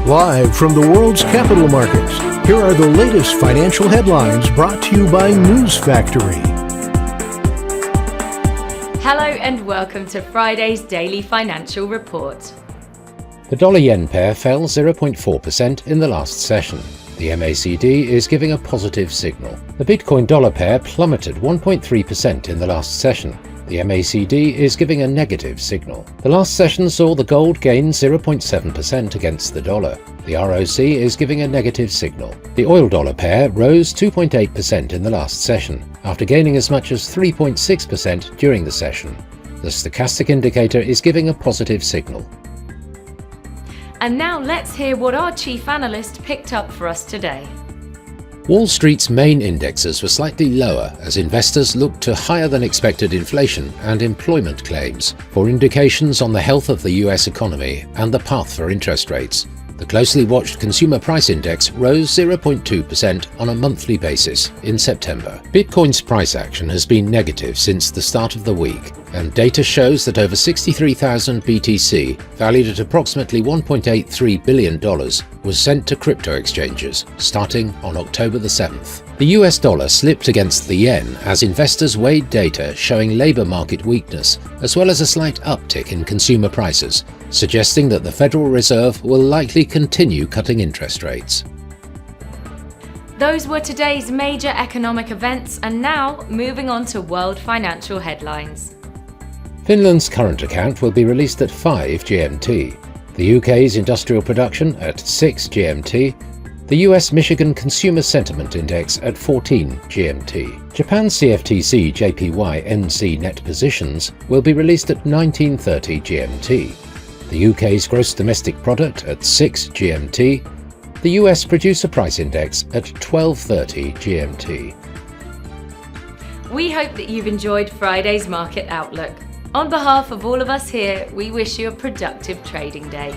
Live from the world's capital markets, here are the latest financial headlines brought to you by News Factory. Hello and welcome to Friday's Daily Financial Report. The dollar-yen pair fell 0.4% in the last session. The MACD is giving a positive signal. The Bitcoin-dollar pair plummeted 1.3% in the last session. The MACD is giving a negative signal. The last session saw the gold gain 0.7% against the dollar. The ROC is giving a negative signal. The oil-dollar pair rose 2.8% in the last session, after gaining as much as 3.6% during the session. The stochastic indicator is giving a positive signal. And now let's hear what our chief analyst picked up for us today. Wall Street's main indexes were slightly lower as investors looked to higher than expected inflation and employment claims for indications on the health of the US economy and the path for interest rates. The closely watched Consumer Price Index rose 0.2% on a monthly basis in September. Bitcoin's price action has been negative since the start of the week, and data shows that over 63,000 BTC, valued at approximately $1.83 billion, was sent to crypto exchanges starting on October the 7th. The US dollar slipped against the yen as investors weighed data showing labor market weakness, as well as a slight uptick in consumer prices, suggesting that the Federal Reserve will likely continue cutting interest rates. Those were today's major economic events, and now moving on to world financial headlines. Finland's current account will be released at 5 GMT, the UK's industrial production at 6 GMT, the US Michigan Consumer Sentiment Index at 14 GMT. Japan's CFTC JPY NC net positions will be released at 19:30 GMT, the UK's Gross Domestic Product at 6 GMT, the US Producer Price Index at 12:30 GMT. We hope that you've enjoyed Friday's Market Outlook. On behalf of all of us here, we wish you a productive trading day.